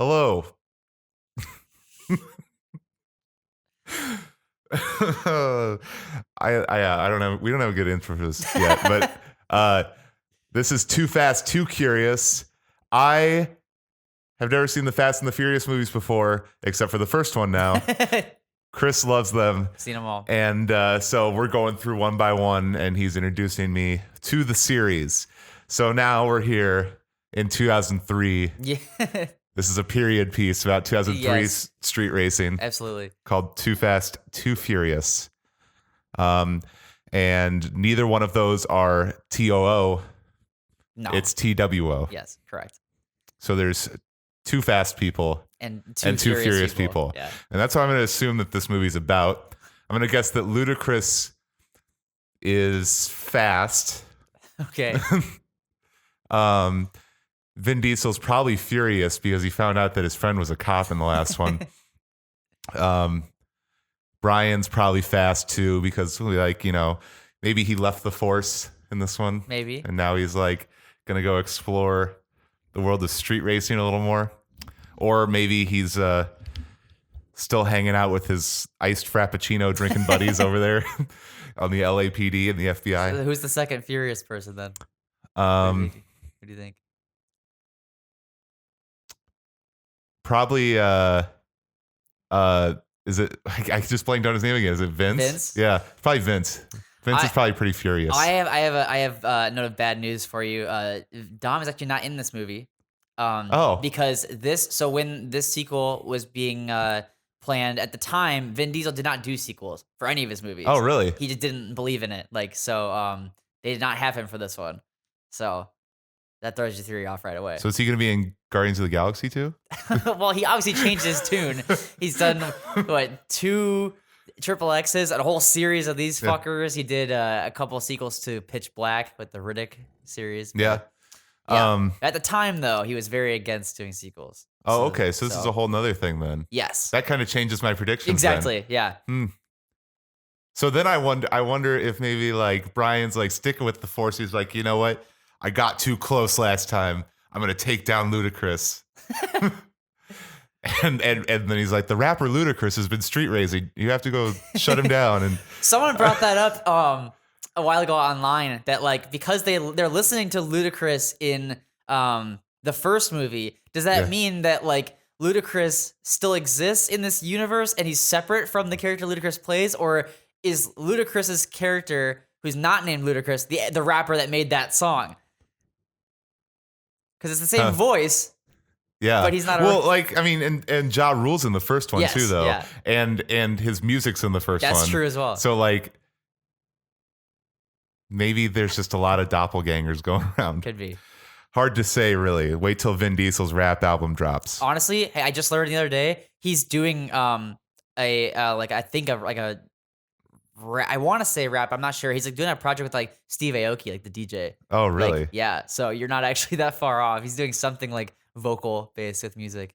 Hello. I don't know. We don't have a good intro for this yet, but this is Too Fast, Too Curious. I have never seen the Fast and the Furious movies before, except for the first one now. Chris loves them. Seen them all. And so we're going through one by one, and he's introducing me to the series. So now we're here in 2003. Yeah. This is a period piece about 2003 Yes. street racing Absolutely. called Too Fast, Too Furious. And neither one of those are TOO. No. It's TWO. Yes, correct. So there's two fast people And and two furious people. Yeah. And that's what I'm going to assume that this movie's about. I'm going to guess that Ludacris is fast. Okay. Vin Diesel's probably furious because he found out that his friend was a cop in the last one. Brian's probably fast too because, like, you know, maybe he left the force in this one. Maybe. And now he's like going to go explore the world of street racing a little more. Or maybe he's still hanging out with his iced Frappuccino drinking buddies over there on the LAPD and the FBI. So who's the second furious person then? What do you think? Probably is it I just blanked on his name again. Is it Vince? Vince? Yeah, probably Vince. Vince is probably pretty furious. I have a note of bad news for you. Dom is actually not in this movie. Because when this sequel was being planned at the time, Vin Diesel did not do sequels for any of his movies. Oh, really? He just didn't believe in it. They did not have him for this one. So that throws your theory off right away. So is he going to be in Guardians of the Galaxy too? Well, he obviously changed his tune. He's done what, 2 Triple X's, a whole series of these fuckers. He did a couple of sequels to Pitch Black with the Riddick series. Yeah. At the time, though, he was very against doing sequels. Oh, okay. So this is a whole nother thing then. Yes. That kind of changes my predictions. Exactly. Yeah. So then I wonder if maybe like Brian's like sticking with the force. He's like, you know what? I got too close last time. I'm gonna take down Ludacris. and then he's like, the rapper Ludacris has been street racing. You have to go shut him down. And someone brought that up a while ago online that like because they're listening to Ludacris in the first movie, does that mean that like Ludacris still exists in this universe and he's separate from the character Ludacris plays, or is Ludacris's character, who's not named Ludacris, the rapper that made that song? Because it's the same voice. Yeah, but he's not. Well, like I mean, and Ja Rule's in the first one too, though. Yeah. And his music's in the first one. That's true as well. So like, maybe there's just a lot of doppelgangers going around. Could be. Hard to say, really. Wait till Vin Diesel's rap album drops. Honestly, hey, I just learned the other day he's doing I want to say rap. I'm not sure. He's like doing a project with like Steve Aoki, like the DJ. Oh, really? Like, yeah. So you're not actually that far off. He's doing something like vocal based with music.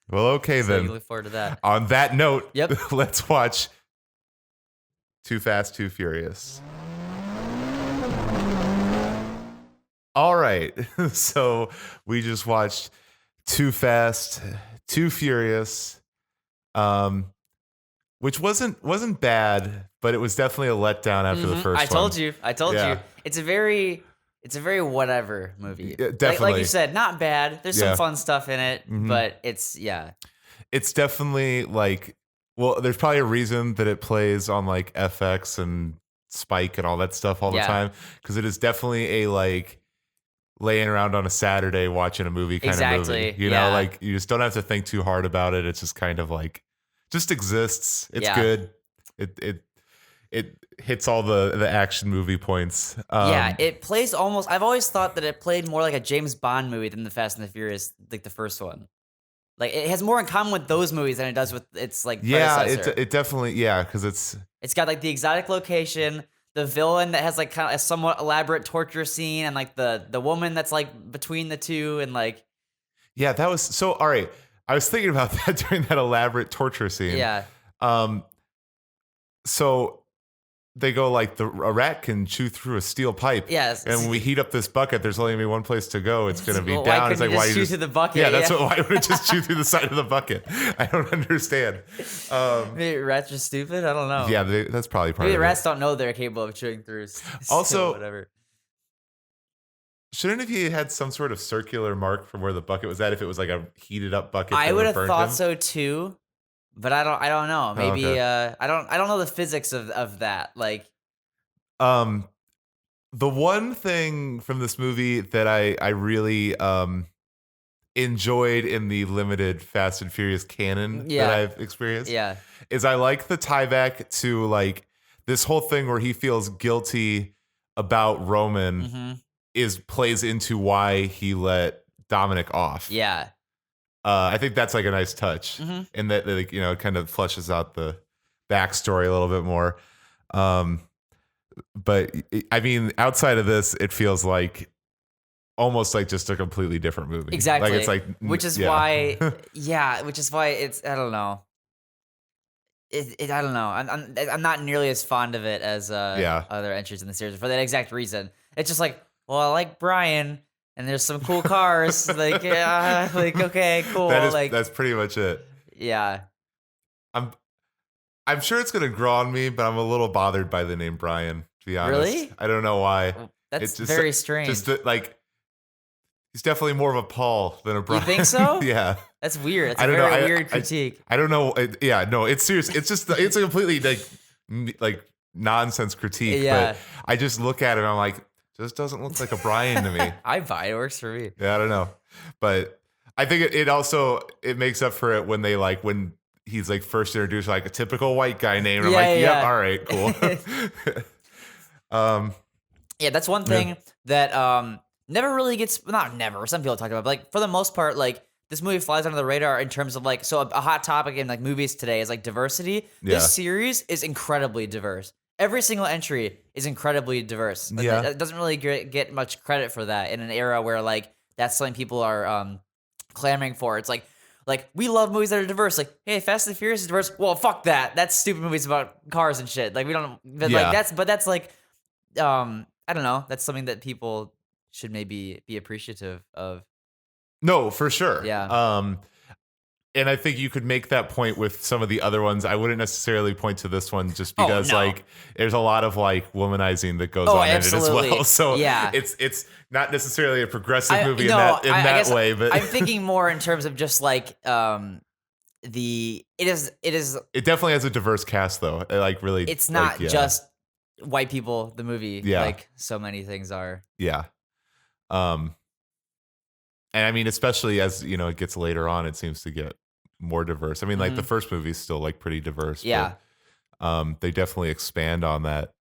Well, okay So then. you look forward to that. On that note, Yep. let's watch Too Fast, Too Furious. All right. So we just watched Too Fast, Too Furious. Which wasn't bad, but it was definitely a letdown after the first one. I told Yeah. you. It's a very whatever movie. Yeah, Like definitely. you said, not bad. There's Yeah. some fun stuff in it, but it's It's definitely like, well, there's probably a reason that it plays on like FX and Spike and all that stuff all the time, because it is definitely a like laying around on a Saturday watching a movie kind of movie. You know, like you just don't have to think too hard about it. It's just kind of like just exists. It's good. It hits all the action movie points. it plays almost. I've always thought that it played more like a James Bond movie than the Fast and the Furious, like the first one. Like it has more in common with those movies than it does with its like predecessor. it definitely because It's got like the exotic location, the villain that has like kind of a somewhat elaborate torture scene, and like the woman that's like between the two, and like that was so. All right, I was thinking about that during that elaborate torture scene. yeah. So they go like a rat can chew through a steel pipe. Yes. And when we heat up this bucket, there's only one place to go. It's going to be Well, down. why It's couldn't like you just chew through the bucket? Yeah, that's why would it just chew through the side of the bucket? I don't understand. Maybe rats are stupid. I don't know. Yeah, that's probably part Maybe of rats it. don't know they're capable of chewing through. Also, whatever. Shouldn't he had some sort of circular mark from where the bucket was at if it was like a heated up bucket? I would have thought him? so too, but I don't know. Maybe okay. I don't know the physics of that. Like, the one thing from this movie that I really enjoyed in the limited Fast and Furious canon that I've experienced is I like the tie back to like this whole thing where he feels guilty about Roman plays into why he let Dominic off. Yeah. I think that's like a nice touch and that like, you know, it kind of fleshes out the backstory a little bit more. But I mean, outside of this, it feels like almost like just a completely different movie. Exactly. Like it's like, which is why, which is why it's, I don't know. I don't know. I'm not nearly as fond of it as other entries in the series for that exact reason. It's just like, well, I like Brian, and there's some cool cars. Like, yeah, like okay, cool. That's pretty much it. Yeah. I'm sure it's gonna grow on me, but I'm a little bothered by the name Brian. To be honest, really, I don't know why. That's just very strange. Just like he's definitely more of a Paul than a Brian. You think so? Yeah, that's weird. It's a very weird critique. I don't know. Yeah, no, it's serious. It's just it's a completely like nonsense critique. Yeah. But I just look at it and I'm like, this doesn't look like a Brian to me. I buy it. Works for me. Yeah, I don't know, but I think it also makes up for it when they like when he's like first introduced like a typical white guy name. And I'm like, yep, all right, cool. Yeah, that's one thing that never really gets, not never, some people talk about, but like for the most part, like this movie flies under the radar in terms of like, so a hot topic in like movies today is like diversity. This series is incredibly diverse. Every single entry is incredibly diverse. Like, it doesn't really get much credit for that in an era where like that's something people are clamoring for. It's like we love movies that are diverse. Like, hey, Fast and Furious is diverse. Well, fuck that. That's stupid movies about cars and shit. Like we don't. But like that's like, I don't know. That's something that people should maybe be appreciative of. No, for sure. Yeah. And I think you could make that point with some of the other ones. I wouldn't necessarily point to this one just because like there's a lot of like womanizing that goes on in it as well. So it's not necessarily a progressive movie in that way. But I'm thinking more in terms of just like it definitely has a diverse cast though. Like really, it's not just white people. The movie, like so many things are. Yeah. And I mean, especially as you know, it gets later on, it seems to get more diverse. I mean, like the first movie is still like pretty diverse. Yeah. But, they definitely expand on that,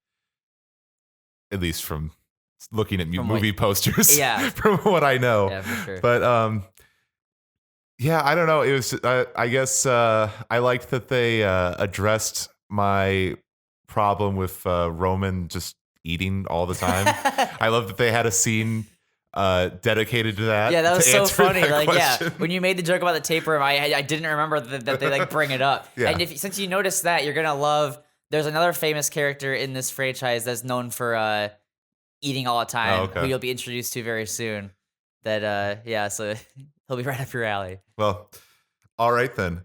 at least from looking at movie posters. Yeah. From what I know. Yeah, for sure. But yeah, I don't know. It was. I guess I liked that they addressed my problem with Roman just eating all the time. I love that they had a scene dedicated to that. Yeah, that was so funny. Like, question. when you made the joke about the tapeworm, I didn't remember that they like bring it up. Yeah. And since you noticed that, you're gonna love. There's another famous character in this franchise that's known for eating all the time, who you'll be introduced to very soon. That so he'll be right up your alley. Well, all right then.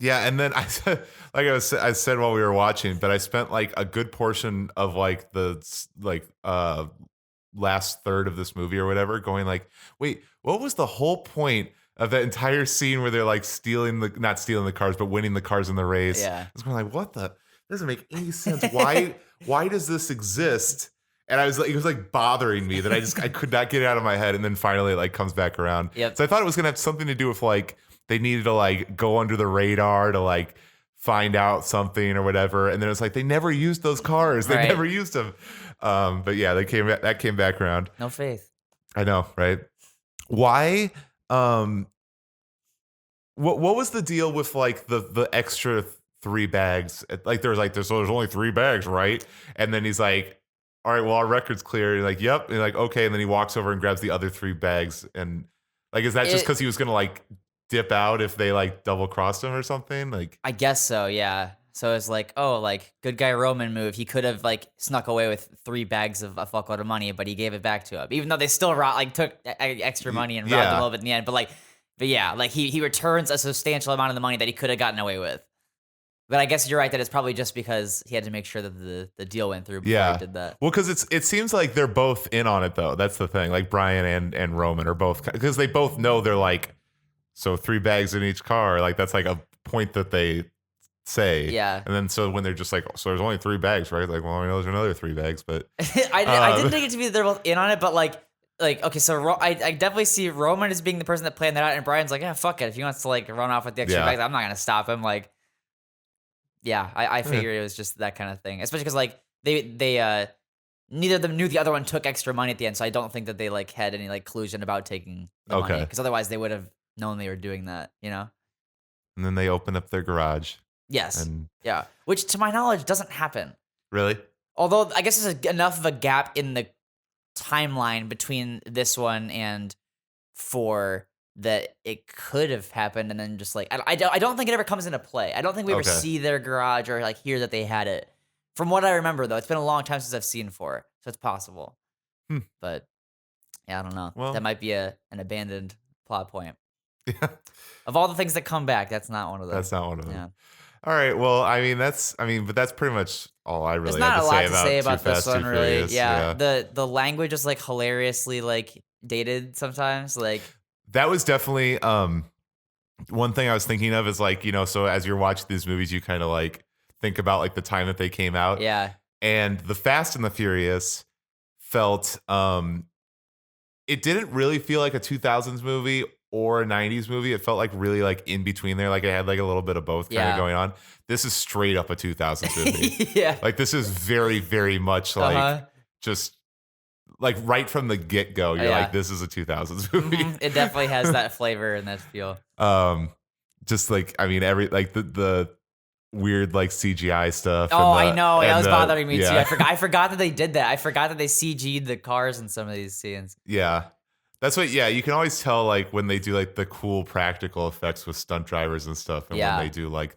Yeah, and then I said, like I said while we were watching, but I spent like a good portion of like the last third of this movie or whatever going like, wait, what was the whole point of that entire scene where they're like not stealing the cars, but winning the cars in the race? Yeah. I was going like, what the? Doesn't make any sense. Why does this exist? And I was like, it was like bothering me that I could not get it out of my head. And then finally it like comes back around. Yep. So I thought it was going to have something to do with like, they needed to like go under the radar to like find out something or whatever. And then it's like, they never used those cars. They never used them. But yeah, that came back around. No faith. I know. Right. Why? What was the deal with like the extra 3 bags? Like there's only 3 bags, right? And then he's like, all right, well, our record's clear. And like, yep. And like, okay. And then he walks over and grabs the other 3 bags. And like, is that just because he was going to like dip out if they like double crossed him or something? Like, I guess so. Yeah. So it's like, oh, like good guy Roman move. He could have like snuck away with 3 bags of a fuckload of money, but he gave it back to him, even though they still took extra money and robbed him a little bit in the end. But yeah, like he returns a substantial amount of the money that he could have gotten away with. But I guess you're right that it's probably just because he had to make sure that the deal went through before he did that. Well, because it seems like they're both in on it though. That's the thing. Like Brian and Roman are both, because they both know they're like, so 3 bags in each car. Like that's like a point that they say. Yeah. And then so when they're just like, so there's only 3 bags, right? Like, well, I know there's another 3 bags, but I didn't think it to be that they're both in on it, but like okay, so I definitely see Roman as being the person that planned that out, and Brian's like, yeah, fuck it. If he wants to like run off with the extra bags, I'm not gonna stop him. Like, yeah, I figured it was just that kind of thing, especially because like they neither of them knew the other one took extra money at the end, so I don't think that they like had any like collusion about taking the money, because otherwise they would have known they were doing that, you know. And then they open up their garage. Yes. Yeah. Which, to my knowledge, doesn't happen. Really? Although I guess there's enough of a gap in the timeline between this one and 4 that it could have happened, and then just like I don't think it ever comes into play. I don't think we ever see their garage or like hear that they had it. From what I remember, though, it's been a long time since I've seen 4, so it's possible. But yeah, I don't know. Well, that might be an abandoned plot point. Yeah. Of all the things that come back, that's not one of them. That's not one of them. Yeah. All right. Well, but that's pretty much all I really have to say about this one, really. Yeah. The language is like hilariously like dated sometimes. Like that was definitely one thing I was thinking of is like, you know, so as you're watching these movies, you kind of like think about like the time that they came out. Yeah. And the Fast and the Furious felt it didn't really feel like a 2000s movie or a 90s movie. It felt like really like in between there. Like it had like a little bit of both kind of going on. This is straight up a 2000s movie. Yeah. Like this is very, very much like just like right from the get-go. You're like, this is a 2000s movie. It definitely has that flavor and that feel. Just like, I mean, the weird like CGI stuff. Oh, I know. That was bothering me too. I forgot that they did that. I forgot that they CG'd the cars in some of these scenes. Yeah. That's what, you can always tell like when they do like the cool practical effects with stunt drivers and stuff. And when they do like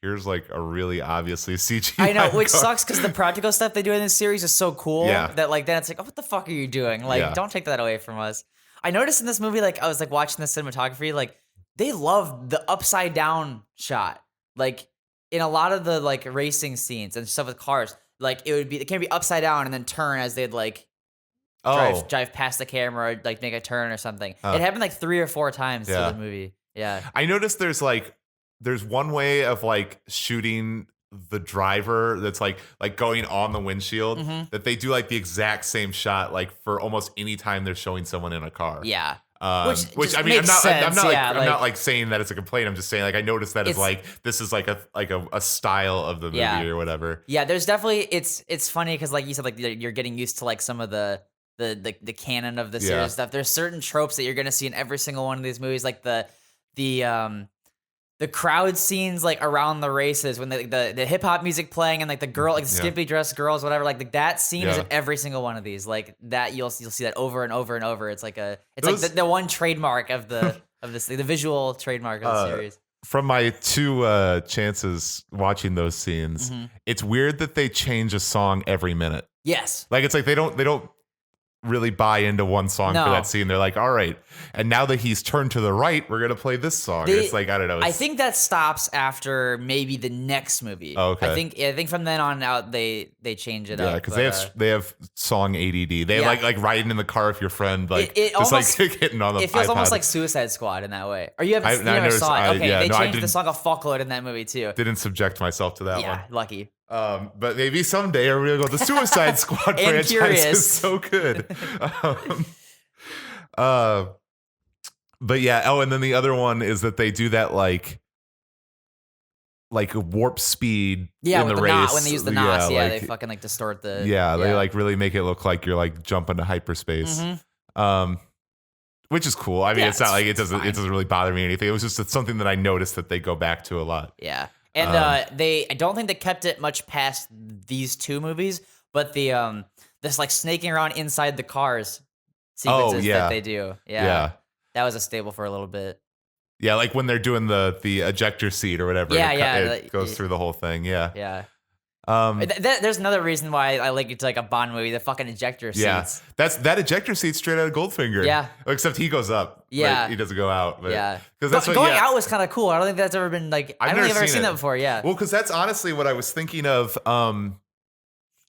here's like a really obviously CGI. I know, which sucks because the practical stuff they do in this series is so cool that like then it's like, oh, what the fuck are you doing? Like, don't take that away from us. I noticed in this movie, like I was like watching the cinematography, like they love the upside down shot. Like in a lot of the like racing scenes and stuff with cars, like it can be upside down and then turn as they'd like drive past the camera or like make a turn or something. It happened like 3 or 4 times through the movie. Yeah. I noticed there's one way of like shooting the driver that's like going on the windshield that they do like the exact same shot like for almost any time they're showing someone in a car. Yeah. Which I mean, I'm not like saying that it's a complaint. I'm just saying like I noticed that it's like this is like a style of the movie or whatever. Yeah, there's definitely it's funny because like you said, like you're getting used to like some of the canon of the series stuff. There's certain tropes that you're gonna see in every single one of these movies, like the crowd scenes like around the races when the hip hop music playing and like the girl like the skimpy dressed girls, whatever, like that scene is in every single one of these. Like that you'll see that over and over and over. It's like the one trademark of the visual trademark of the series. From my 2 chances watching those scenes, it's weird that they change a song every minute. Yes. Like it's like they don't really buy into one song for that scene. They're like, all right, and now that he's turned to the right, we're gonna play this song. It's like, I don't know. I think that stops after maybe the next movie. Oh, okay. I think from then on out they change it up. Yeah, because they have song ADD. They like riding in the car with your friend, like just almost, like hitting on the. It feels iPod. Almost like Suicide Squad in that way. Or you never saw it? Okay, they changed the song a fuckload in that movie too. Didn't subject myself to that one. Yeah, lucky. But maybe someday we're gonna go. The Suicide Squad franchise is so good. But yeah. Oh, and then the other one is that they do that like warp speed in the race when they use the knots. They fucking like distort the. Yeah, they like really make it look like you're like jumping to hyperspace. Which is cool. I mean, it's not like it doesn't really bother me or anything. It was just something that I noticed that they go back to a lot. Yeah. And I don't think they kept it much past these 2 movies, but this like snaking around inside the cars sequences that they do. Yeah. That was a staple for a little bit. Yeah, like when they're doing the ejector seat or whatever. Yeah, it goes through the whole thing. Yeah. Yeah. There's another reason why I like it to like a Bond movie, the fucking ejector seats. Yeah, that ejector seat straight out of Goldfinger. Yeah. Except he goes up. Yeah. Like, he doesn't go out. But, Yeah. Because that's going out was kind of cool. I don't think that's ever been like, I don't think I've ever seen that before. Yeah. Well, because that's honestly what I was thinking of.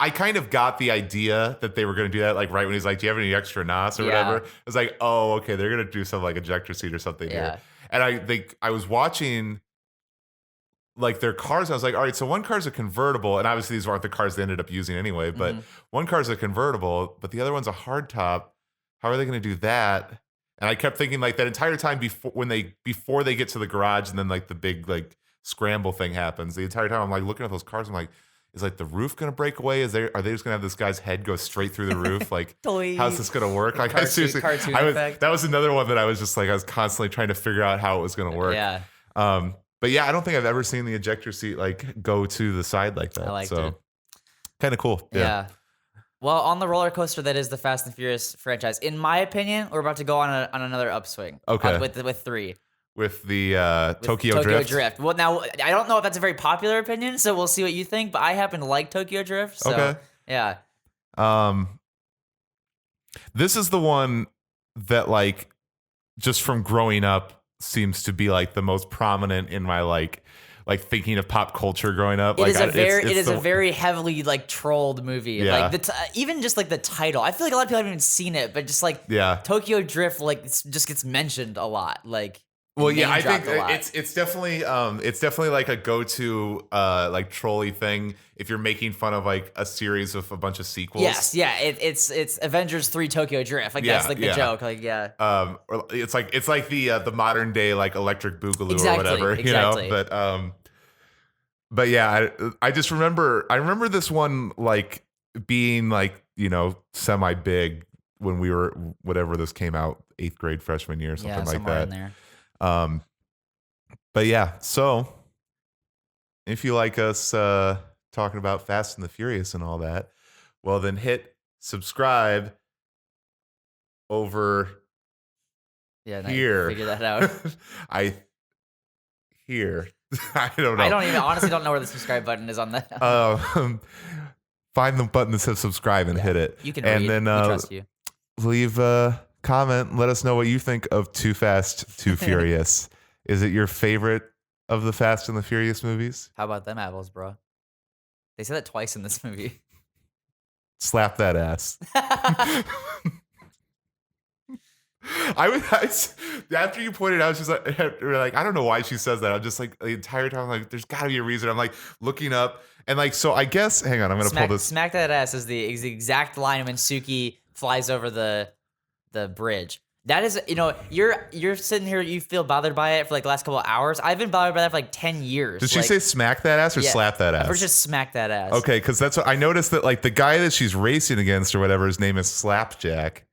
I kind of got the idea that they were going to do that, like right when he's like, "Do you have any extra NOS or whatever?" It was like, "Oh, okay, they're going to do something like ejector seat or something here." And I think I was watching like their cars. And I was like, "All right, so one car's a convertible, and obviously these weren't the cars they ended up using anyway. But one car's a convertible, but the other one's a hardtop. How are they going to do that?" And I kept thinking like that entire time before they get to the garage, and then like the big like scramble thing happens. The entire time I'm like looking at those cars, I'm like, is like the roof gonna break away? Are they just gonna have this guy's head go straight through the roof? Like, how's this gonna work? Like, I seriously, that was another one that I was just like, I was constantly trying to figure out how it was gonna work. Yeah. But yeah, I don't think I've ever seen the ejector seat like go to the side like that. I liked it. Kind of cool. Yeah. Well, on the roller coaster that is the Fast and Furious franchise, in my opinion, we're about to go on another upswing. Okay. With 3. With the Tokyo Drift. Well, now I don't know if that's a very popular opinion, so we'll see what you think. But I happen to like Tokyo Drift. So, okay. Yeah. This is the one that like just from growing up seems to be like the most prominent in my like thinking of pop culture growing up. It is a very heavily like trolled movie. Yeah. Like even just like the title. I feel like a lot of people haven't even seen it, but just like Tokyo Drift like just gets mentioned a lot. Like. Well, yeah, I think it's definitely like a go-to like trolley thing if you're making fun of like a series of a bunch of sequels. Yes, yeah, it's Avengers 3 Tokyo Drift. Like that's like the joke. Like or it's like the modern day like Electric Boogaloo or whatever. You know, but yeah, I just remember this one like being like, you know, semi big when we were whatever this came out 8th grade freshman year or something like that. In there. But yeah, so if you like us talking about Fast and the Furious and all that, well then hit subscribe over here. Figure that out. I don't know. I honestly don't know where the subscribe button is on that. Find the button that says subscribe and hit it. You can and read. Then we trust you. Leave a comment. Let us know what you think of Too Fast, Too Furious. Is it your favorite of the Fast and the Furious movies? How about them apples, bro? They said that twice in this movie. Slap that ass. After you pointed out, I was just like, I don't know why she says that. I'm just like the entire time, I'm like, there's got to be a reason. I'm like looking up and like, so I guess, hang on, I'm gonna pull this. Smack that ass is the exact line when Suki flies over the bridge. That is, you know, you're sitting here, you feel bothered by it for like the last couple of hours. I've been bothered by that for like 10 years. Did she say smack that ass or slap that ass? Or just smack that ass. Okay, because that's what I noticed that like the guy that she's racing against or whatever, his name is Slapjack.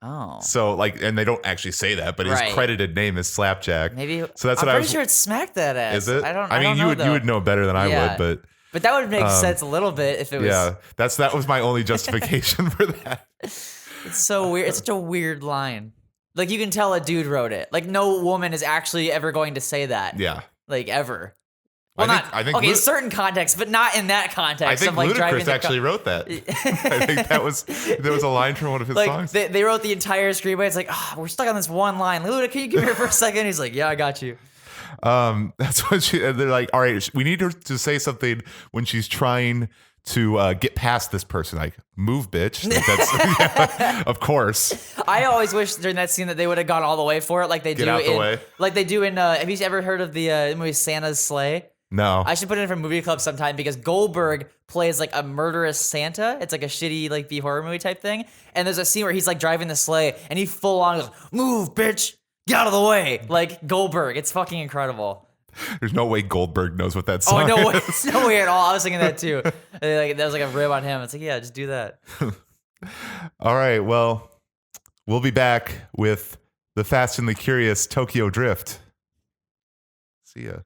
Oh. So like, and they don't actually say that, but his credited name is Slapjack. Maybe. So that's I'm pretty sure it's smack that ass. Is it? I mean, you would know better than I would, but that would make sense a little bit if it was. Yeah, that was my only justification for that. It's so weird. It's such a weird line. Like you can tell a dude wrote it. Like no woman is actually ever going to say that. Yeah. Like ever. Well, I think in certain contexts, but not in that context. I think of, like, Ludacris actually wrote that. I think there was a line from one of his songs. They wrote the entire screenplay. It's like, we're stuck on this one line. Luda, can you give me her for a second? He's like, yeah, I got you. That's what they're like, all right, we need her to say something when she's trying to get past this person. Like, move, bitch. That's, of course. I always wish during that scene that they would have gone all the way for it, like they do in. Have you ever heard of the movie Santa's Sleigh? No. I should put it in for movie club sometime because Goldberg plays like a murderous Santa. It's like a shitty like B horror movie type thing. And there's a scene where he's like driving the sleigh and he full on goes, "Move, bitch, get out of the way!" Like Goldberg. It's fucking incredible. There's no way Goldberg knows what that song is. No way, no way at all. I was thinking that too. Like that was like a rib on him. It's like, yeah, just do that. All right. Well, we'll be back with the Fast and the Curious Tokyo Drift. See ya.